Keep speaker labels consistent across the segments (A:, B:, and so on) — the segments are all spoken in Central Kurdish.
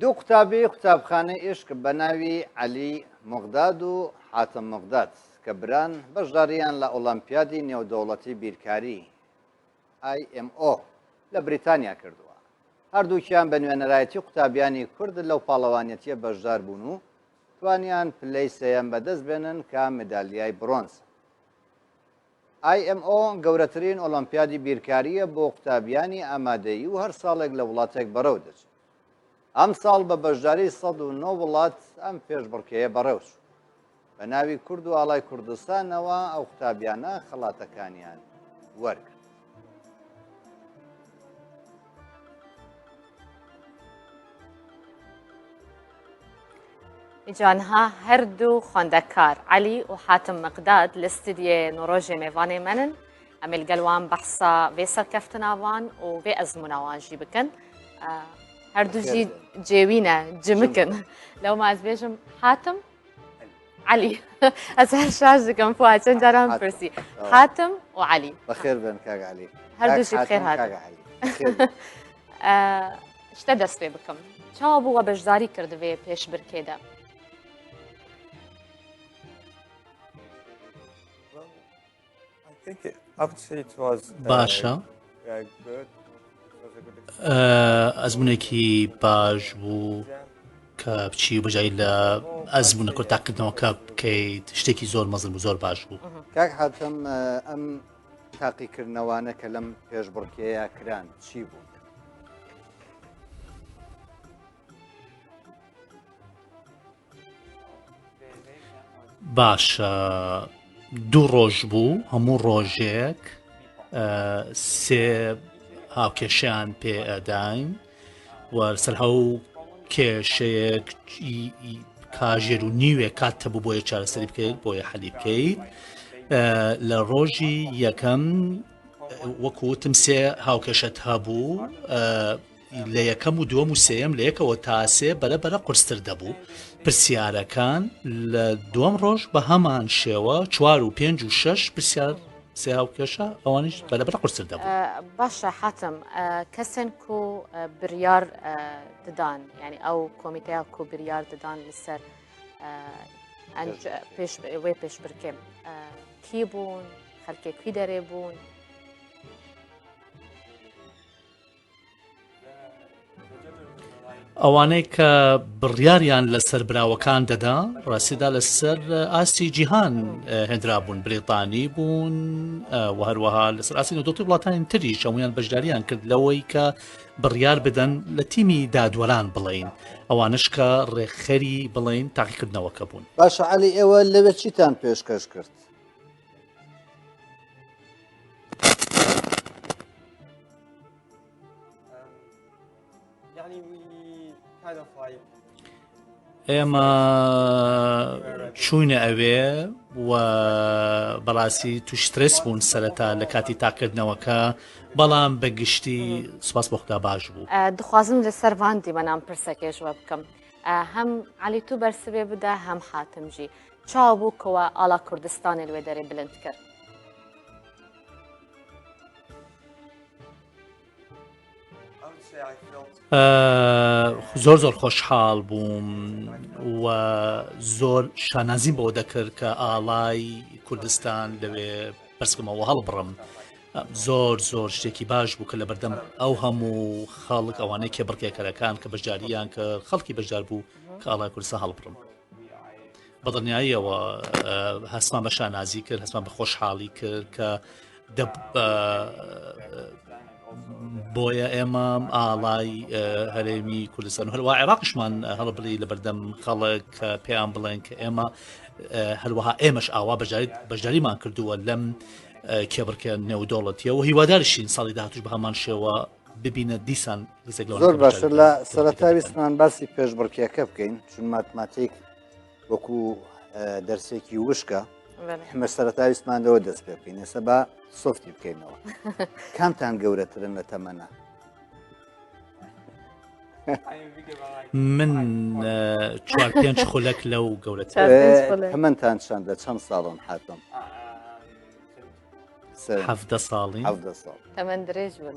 A: دوو قوتابخانەی عشق بە ناوی عەلی مۆغداد و حاتم مۆغداد کە بران بەشداریان لە ئۆلیمپیادی نێودەوڵەتی بیرکاری IMO لە بریتانیا کردووە. هەردووکیان بە نوێنەرایەتی قوتابیانی کورد لەو پاڵەوانیەتیە بەشدار بوون و توانیان پلەی سێیەم بەدەست بێنن کە مدالیای برۆنز. IMO گەورەترین ئۆلیمپیادی بیرکاریە بۆ قوتابیانی ئامادەیی و هەر ساڵێک لە وڵاتێک بەڕێو دەچێت. ئەم ساڵ بە بەشداری 109 وڵات ئەم پێشبڕکێیە بەڕێوچ. بە ناوی کورد و ئاڵای کوردستانەوە ئەو قوتابیانە خەڵاتەکانیان وەرگرت.
B: جانها هەردوو خوێندەکار عەلی و حاتم مەقداد لە ستودیۆ نۆڕۆژێ میێوانێ منن ئەمێ لەگەڵوان بەحسا vê سەرکەفتناوان و vê ئەزموناوان ژی بکەن هەردووژی جێوینە جمکن لەو مازبێژم حاتم عەلی ئەس هەر شاژ دەکەم فواد چەند جاران پرسی حاتم و عەلی
A: بەخێر بن کاک عەلی
B: هەردووشی بخێر هات شتە دەست پێ بکەم چاوە بووە بەشداری کردوێ پێشبڕکێدا
C: باشە ئەزمونێکی باش بوو کە بچی بەجای لە ئەزمونە کۆتاکردنەوەکە بکەیت شتێکی زۆر مەزن و زۆر باش بوو.
A: کاک حاتم ئەم تاقیکردنەوانە کە لەم پێشبڕکێیە کران چی بوو؟
C: باشە دوو ڕۆژ بوو هەموو ڕۆژێک سێ هاوکێشیان پێ ئەداین وەرسەر هەو کێشەیەک کاژێر و نیوێ کات هەبوو بۆیە چارەسەری بکەیت بۆیە حەلی بکەیت لە ڕۆژی یەکەم وەکوتم سێ هاوکێشت هەبوو لە یەکەم و دووەم و سێم لە یەکەوە تاسێ بەرەبەرە قورستر دەبوو پرسیارەکان لە دووەم ڕۆژ بە هەمان شێوە 4 و 5 و 6 پرسیار سێ هاوکێشە ئەوانیش بەرەبەرە قورستر دەبوو.
B: باشە حاتم کەسن کو بریار ددان یعنی ئەو کۆمیتەیە کو بریار ددان لەسەر وێ پێشبڕکێ کی بوون خەلکێکی دەرێ بوون
C: ئەوانەی کە بڕیاریان لەسەر براوەکان دەدا ڕاستیدا لەسەر ئاسی جیهان هێنرا بوون بریتانی بوون و هەروەها لەسەر ئاسی نەوتۆڵی وڵاتانی تریش هەمویان بەشداریان کرد لەوەی کە بڕیار بدەن لە تیمی دادوەران بڵین ئەوانش کە ڕێکخەری بڵین تاقیکردنەوەکە بوون.
A: باشە عەلی ئێوە لەوێ چیتان پێشکەش کرد؟
C: ئێمە چوونە ئەوێ و بەڕاستی توش سترس بوون سەرەتا لە کاتی تاکردنەوەکە بەڵام بەگشتی سوپاس بۆ خوددا باش بوو.
B: دخوازم لەسەر ڤاندی بەنام پرسەکێشوە بکەم هەم عەلی تو بەرسبێ بدە هەم حاتمژی چاو بوو کەوە ئاڵا کوردستانی لێ دەرێ بلند کرد.
C: زۆر زۆر خۆشحاڵ بووم و زۆر شانازیم بۆ دەکرد کە ئاڵای کوردستان لەوێ بەرزکەمەوە هەڵبڕم زۆر زۆر شتێکی باش بوو کە لە بەردەم ئەو هەموو خەڵک ئەوانەی کێ بڕکێکەرەکان کە بەشداریان کە خەڵکی بەشدار بوو کە ئاڵای کوردستان هەڵبڕم بەدڵنیاییەوە هەسمان بە شانازی کرد هەسمان بە خۆشحاڵی کرد کە بۆیە ئێمە ئاڵای هەرێمی کوردستان و هەروە عێراقشمان هەڵبڕی لە بەردەم خەڵک پێیان بڵێن کە ئێمە هەروەها ئێمەش ئاوا بەشداریمان کردووە لەم کێبڕکێ نێودەوڵەتیە و هیوادارشین ساڵی داهاتوش بە هەمان شێوە ببینە دیسان
A: زۆر باشتر لە سەرەتاویستمان باسی پێشبڕکێکە بکەین چون ماتماتیک وەکو دەرسێکی وشکە ئێمە سەرەتاویستمانەوە دەست پێ بکەین ئێستا بە سۆفتی بکەینەوە کامتان گەورەترن لە تەمەنە؟
C: من 4-5 خولەک لەو گەورەتر.
A: هەمەتان چەندە چەند ساڵن حاتم؟
C: 17 ساڵی.
A: 17 ساڵ
B: تەمەن درێژ بن.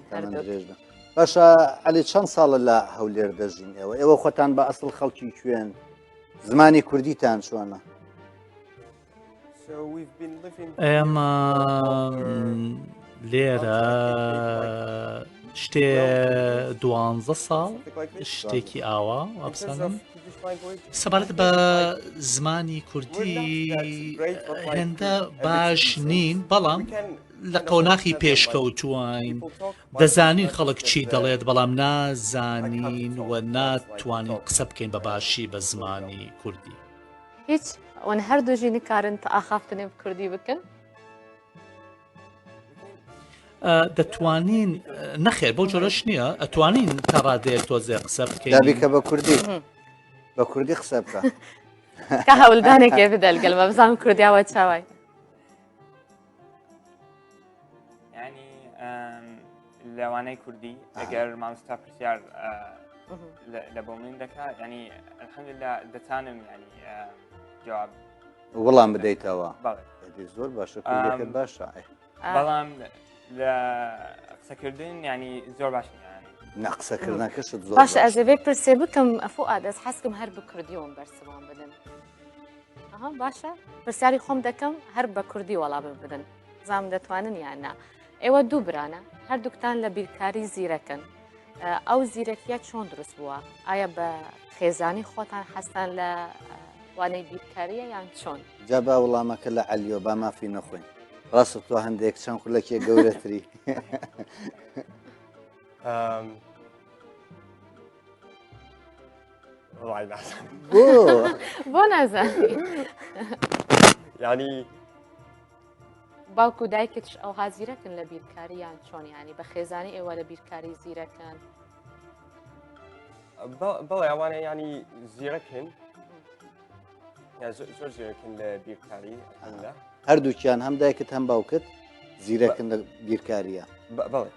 A: باشە علی چەند ساڵە لە هەولێر دەژین ئێوە خۆتان بە ئەسڵ خەڵکی کوێن زمانی کوردیتان چۆنە؟
C: ئێمە لێرە شتێ 12 ساڵ شتێکی ئاوا وابسانم سەبارەت بە زمانی کوردی هێندە باش نین بەڵام لە قۆناغی پێشکەوتوین دەزانین خەڵک چی دەڵێت بەڵام نازانین و ناتوانین قسە بکەین بە باشی بە زمانی کوردی
B: هیچ ئەوەن هەردووژی نکارن تا ئاخافتنێ کوردی بکەن
C: دەتوانین نەخێر بۆ جۆرەش نییە ئەتوانین تا ڕادەیەک تۆزێ قسە بکەین
A: دابیکە بە کوردی بە کوردی قسە بکە
B: کە هەولدانێکێ بدەلگەلمە بزانم کوردیاوە چاوای
D: ینی لەوانەی کوردی ئەگەر مامۆستا پرسیار لە بۆ من دەکات ینی الحەمدوللا دەتانم ینی جواب
A: وەڵام بدەیتەوە
D: بەڵێ
A: زۆر باشە کوردەکەت باشە
D: بەڵام لە قسەکردن ینی زۆر باش
A: نەقسەکردنەکەشت زۆر
B: باش ئەزێ پرسێ بکەم ئەفو ئادەس حەسکم هەر بە کوردیەوەم بەرسەوان بدەن ئەها باشە پرسیاری خۆم دەکەم هەر بە کوردی وەڵام بدەن زانم دەتوانن یاننا ئێوە دوو برانە هەردووکتان لە بیرکاری زیرەکەن ئەو زیرەکیە چۆن دروست بووە ئایا بە خێزانی خۆتان حەستان لە وانەی بیرکاریە یان چۆن
A: جا با وەڵامەکە لە عەلیۆ با مافی نەخۆین ڕاستە تۆ هەندێک چەند خولەکێ گەورەتری
B: بۆ نازانی
E: ینی
B: باوکو دایکتش ئەو هازیرەکن لە بیرکاری یان چۆن ینی بە خێزانی ئێوە لە بیرکاری زیرەکەن
E: بەڵێ ئەوانە ینی زیرەکن زۆر زیرەکن لە بیرکاری
A: هەردووکیان هەم دایکت هەم باوکت زیرەکن لە بیرکاریە
E: بەڵێ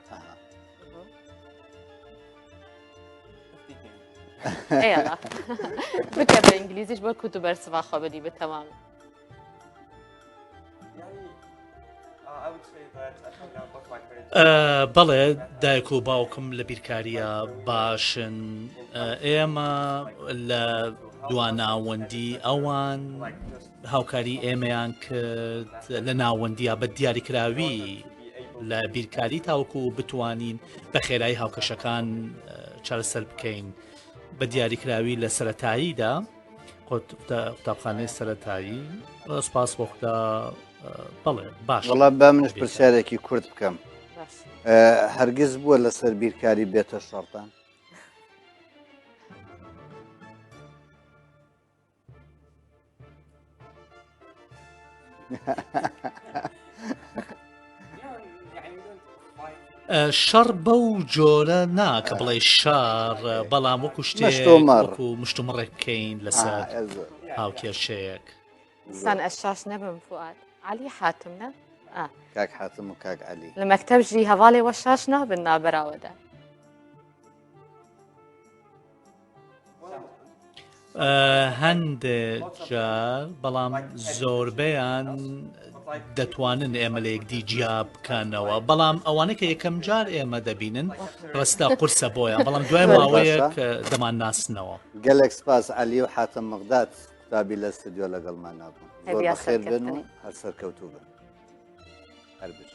B: بکە بە ئینگلیزیش بۆ کووت و بەرسەوا خۆ بەدی بتەمام
C: بەڵێ دایک و باوکم لە بیرکاریە باشن ئێمە لە دواناوەندی ئەوان هاوکاری ئێمەیان کرد لە ناوەندیە بە دیاریکراوی لە بیرکاری تاوکو بتوانین بە خێرایی هاوکەشەکان چارەسەر بکەین بە دیاریکراوی لە سەرەتاییدا قوتابخانەی سەرەتایی سپاس بۆ خوددا بەڵێ باش
A: وەڵا با منش پرسیارێکی کورد بکەم هەرگیز بووە لەسەر بیرکاری بێتە شەڕتان
C: شەڕ بەو جۆرە ناکە بڵێ شار بەڵام وەکو شتێک وەکو مشتومڕێک بکەین لەسەر هاوکێشەیەک
B: سان ئەشاش نەبم فواد علی حاتم نە
A: کاک حاتم و کاک علی
B: لە مەکتەبژی هەواڵێ وە شاش نابن نابەراوەدا
C: هەندێک جار بەڵام زۆربەیان دەتوانن ئێمە لە یەکدی جیا بکەنەوە بەڵام ئەوانە کە یەکەم جار ئێمە دەبینن ڕستا قورسە بۆیان بەڵام دوای ماوەیەک دەمان ناسنەوە
A: گەلێک سپاس علی و حاتم مەغداد قوتابی لە ستودیۆ لەگەڵمان نابوون زۆر بەخێر بن و هەر سەرکەوتوو بن هەر بژ